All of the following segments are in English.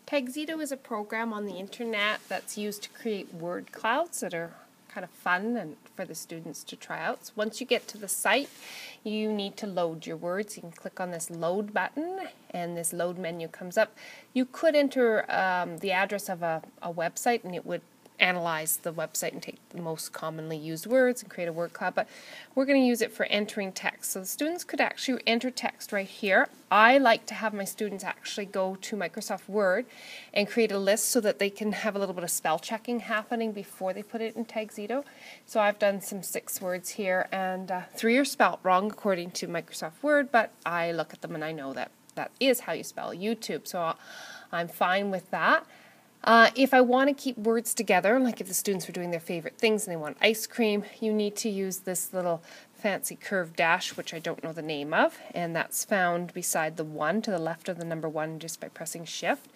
Tagxedo is a program on the internet that's used to create word clouds that are kind of fun and for the students to try out. So once you get to the site, you need to load your words. You can click on this load button and this load menu comes up. You could enter the address of a website and it would analyze the website and take the most commonly used words and create a word cloud, but we're going to use it for entering text. So the students could actually enter text right here. I like to have my students actually go to Microsoft Word and create a list so that they can have a little bit of spell checking happening before they put it in Tagxedo. So I've done some 6 words here, and 3 are spelt wrong according to Microsoft Word, but I look at them and I know that that is how you spell YouTube, so I'm fine with that. If I want to keep words together, like if the students were doing their favorite things and they want ice cream, you need to use this little fancy curved dash, which I don't know the name of, and that's found beside the 1 to the left of the number 1 just by pressing Shift.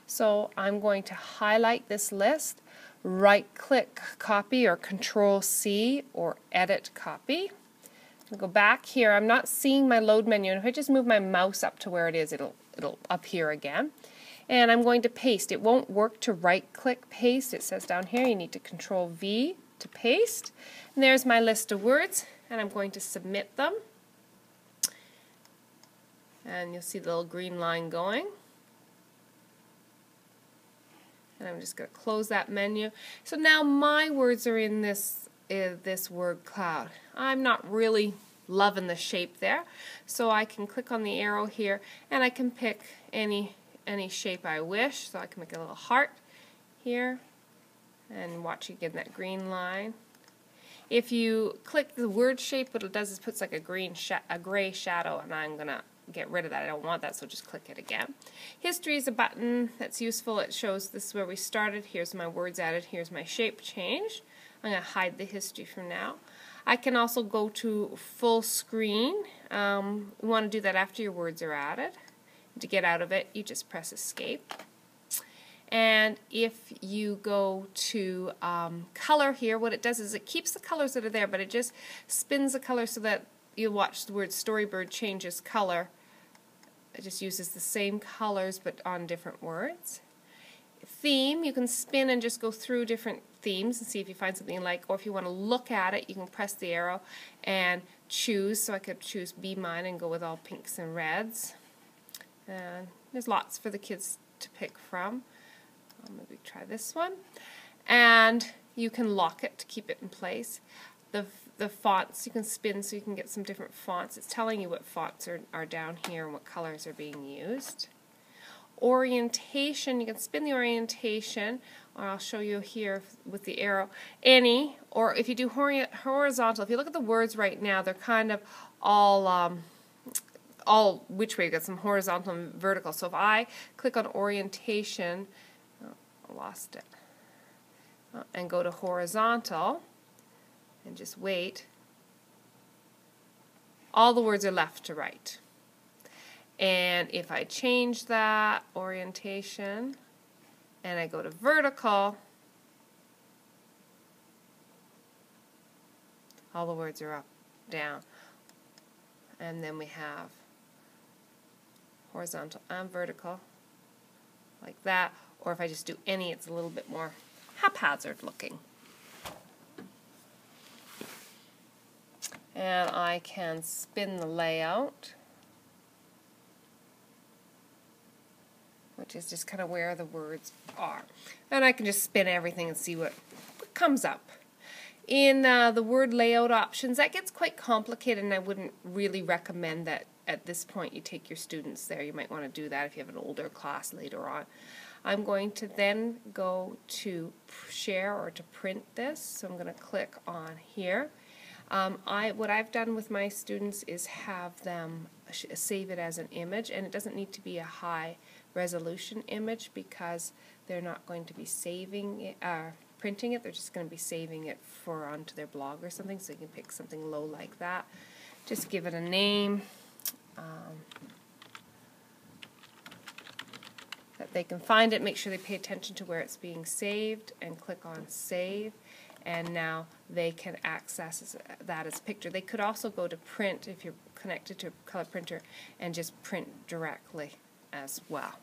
So I'm going to highlight this list, right-click Copy or Control-C or Edit Copy. I'll go back here. I'm not seeing my load menu, and if I just move my mouse up to where it is, it'll appear again. And I'm going to paste. It won't work to right-click paste. It says down here you need to Control-V to paste. And there's my list of words, and I'm going to submit them. And you'll see the little green line going. And I'm just going to close that menu. So now my words are in this word cloud. I'm not really loving the shape there, so I can click on the arrow here, and I can pick any shape I wish. So I can make a little heart here and watch you get that green line. If you click the word shape, what it does is puts like a gray shadow, and I'm gonna get rid of that. I don't want that, so just click it again. History is a button that's useful. It shows this is where we started. Here's my words added. Here's my shape changed. I'm going to hide the history from now. I can also go to full screen. You want to do that after your words are added. To get out of it, you just press Escape. And if you go to color here, what it does is it keeps the colors that are there, but it just spins the color so that you watch the word Storybird changes color. It just uses the same colors but on different words. Theme, you can spin and just go through different themes and see if you find something you like, or if you want to look at it, you can press the arrow and choose. So I could choose Be Mine and go with all pinks and reds. And there's lots for the kids to pick from. Maybe try this one. And you can lock it to keep it in place. The fonts you can spin so you can get some different fonts. It's telling you what fonts are down here and what colors are being used. Orientation, you can spin the orientation, or I'll show you here with the arrow. Any, or if you do horizontal, if you look at the words right now, they're kind of all which way. You've got some horizontal and vertical. So if I click on orientation, I lost it, and go to horizontal, and just wait, all the words are left to right. And if I change that orientation and I go to vertical, all the words are up, down. And then we have horizontal and vertical, like that. Or if I just do any, it's a little bit more haphazard looking. And I can spin the layout, which is just kind of where the words are. And I can just spin everything and see what comes up. In the word layout options, that gets quite complicated, and I wouldn't really recommend that at this point you take your students there. You might want to do that if you have an older class later on. I'm going to then go to share or to print this, so I'm going to click on here. What I've done with my students is have them save it as an image, and it doesn't need to be a high resolution image because they're not going to be saving it, printing it. They're just going to be saving it onto their blog or something, so you can pick something low like that. Just give it a name that they can find it. Make sure they pay attention to where it's being saved and click on Save. And now they can access that as a picture. They could also go to print if you're connected to a color printer and just print directly as well.